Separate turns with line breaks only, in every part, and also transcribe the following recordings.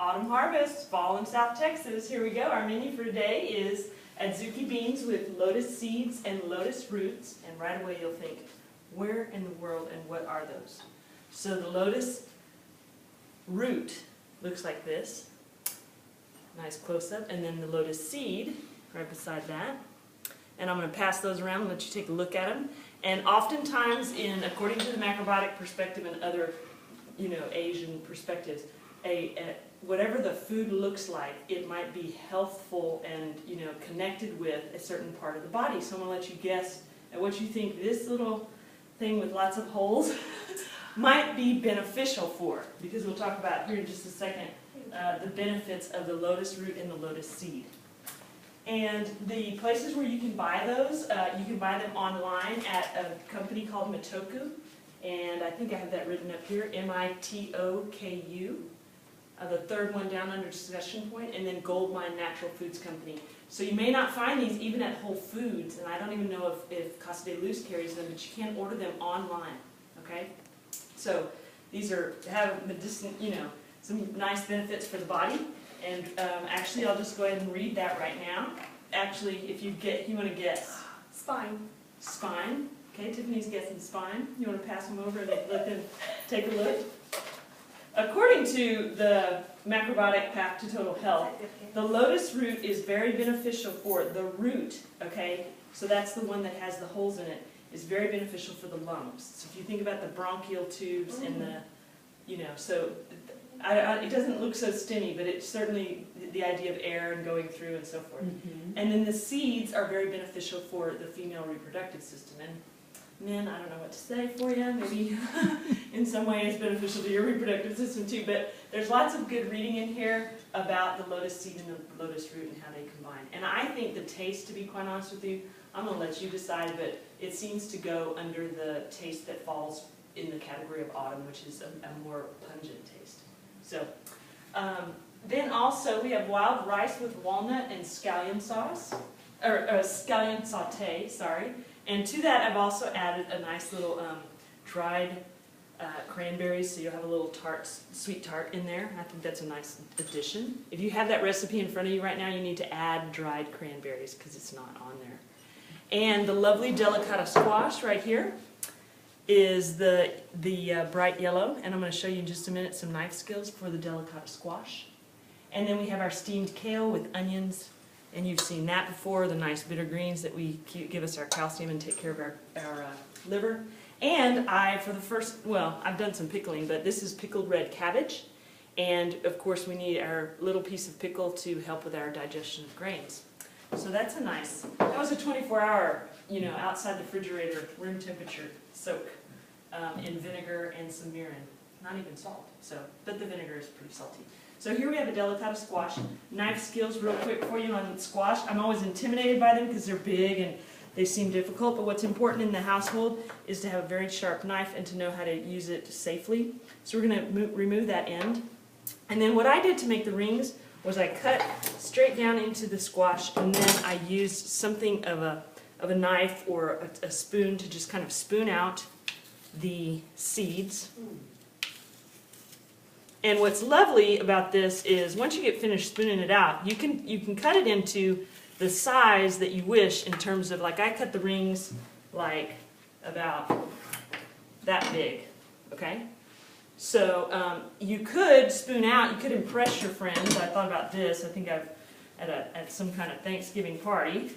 Autumn harvest, fall in South Texas. Here we go. Our menu for today is adzuki beans with lotus seeds and lotus roots. And right away you'll think, where in the world and what are those? So the lotus root looks like this. Nice close-up. And then the lotus seed right beside that. And I'm going to pass those around and let you take a look at them. And oftentimes, according to the macrobiotic perspective and other, Asian perspectives, whatever the food looks like, it might be healthful and connected with a certain part of the body. So I'm going to let you guess at what you think this little thing with lots of holes might be beneficial for, because we'll talk about here in just a second the benefits of the lotus root and the lotus seed. And the places where you can buy those, you can buy them online at a company called Mitoku, and I think I have that written up here, M-I-T-O-K-U, the third one down under discussion point, and then Goldmine Natural Foods Company. So you may not find these even at Whole Foods, and I don't even know if Casa de Luz carries them, but you can order them online, okay? So these have medicine, some nice benefits for the body. And actually, I'll just go ahead and read that right now. Actually, if you want to guess.
Spine.
Spine. Okay, Tiffany's guessing spine. You want to pass them over and let them take a look? According to the macrobiotic path to total health, the lotus root is very beneficial for the root, okay? So that's the one that has the holes in it, is very beneficial for the lungs. So if you think about the bronchial tubes and the, it doesn't look so stinny, but it's certainly the idea of air and going through and so forth. Mm-hmm. And then the seeds are very beneficial for the female reproductive system. And men, I don't know what to say for you. Maybe in some way it's beneficial to your reproductive system too. But there's lots of good reading in here about the lotus seed and the lotus root and how they combine. And I think the taste, to be quite honest with you, I'm going to let you decide, but it seems to go under the taste that falls in the category of autumn, which is a more pungent taste. So, then also we have wild rice with walnut and scallion sauce, or scallion saute, sorry. And to that I've also added a nice little dried cranberries, so you'll have a little sweet tart in there. I think that's a nice addition. If you have that recipe in front of you right now, you need to add dried cranberries because it's not on there. And the lovely delicata squash right here is the bright yellow, and I'm going to show you in just a minute some knife skills for the delicata squash. And then we have our steamed kale with onions, and you've seen that before, the nice bitter greens that give us our calcium and take care of our liver. And I've done some pickling, but this is pickled red cabbage, and of course we need our little piece of pickle to help with our digestion of grains. So that's that was a 24-hour, outside the refrigerator, room temperature soak in vinegar and some mirin. Not even salt, but the vinegar is pretty salty. So here we have a delicata squash. Knife skills real quick for you on squash. I'm always intimidated by them because they're big and they seem difficult, but what's important in the household is to have a very sharp knife and to know how to use it safely. So we're going to remove that end. And then what I did to make the rings was I cut straight down into the squash, and then I used something of a knife or a spoon to just kind of spoon out the seeds. And what's lovely about this is once you get finished spooning it out, you can cut it into the size that you wish in terms of, like, I cut the rings like about that big, okay? So you could spoon out, you could impress your friends. I thought about this. I think at some kind of Thanksgiving party.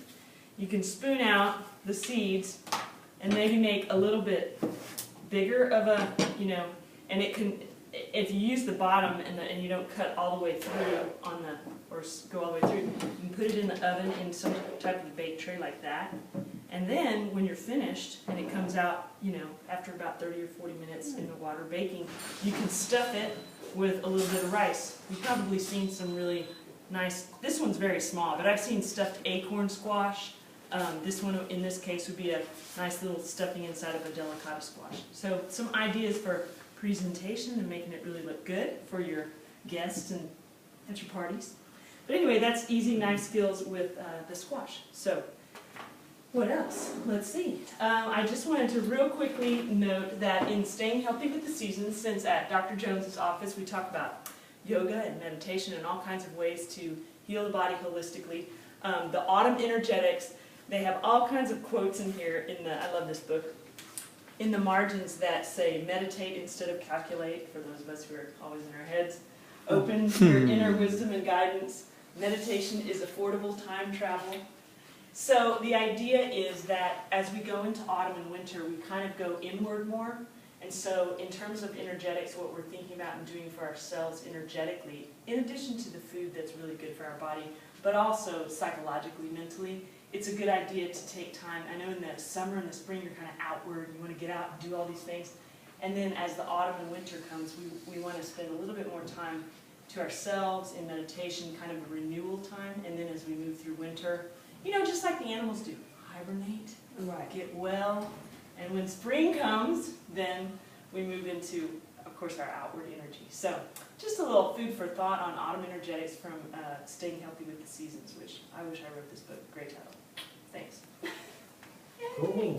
You can spoon out the seeds and maybe make a little bit bigger of a, and it can, if you use the bottom and you don't cut all the way through or go all the way through, you can put it in the oven in some type of bake tray like that. And then when you're finished and it comes out, after about 30 or 40 minutes in the water baking, you can stuff it with a little bit of rice. You've probably seen some really nice, this one's very small, but I've seen stuffed acorn squash. This one, in this case, would be a nice little stuffing inside of a delicata squash. So some ideas for presentation and making it really look good for your guests and at your parties. But anyway, that's easy knife skills with the squash. So what else? Let's see. I just wanted to real quickly note that in staying healthy with the seasons, since at Dr. Jones's office we talk about yoga and meditation and all kinds of ways to heal the body holistically. The Autumn Energetics, they have all kinds of quotes in here, I love this book, in the margins that say, meditate instead of calculate, for those of us who are always in our heads. Open your inner wisdom and guidance. Meditation is affordable time travel. So the idea is that as we go into autumn and winter, we kind of go inward more. And so in terms of energetics, what we're thinking about and doing for ourselves energetically, in addition to the food that's really good for our body, but also psychologically, mentally, it's a good idea to take time. I know in the summer and the spring, you're kind of outward. You want to get out and do all these things. And then as the autumn and winter comes, we want to spend a little bit more time to ourselves in meditation, kind of a renewal time. And then as we move through winter, you know, just like the animals do, hibernate, get well. And when spring comes, then we move into, of course, our outward energy. So just a little food for thought on autumn energetics from Staying Healthy with the Seasons, which I wish I wrote this book. Great title. Thanks.
Cool.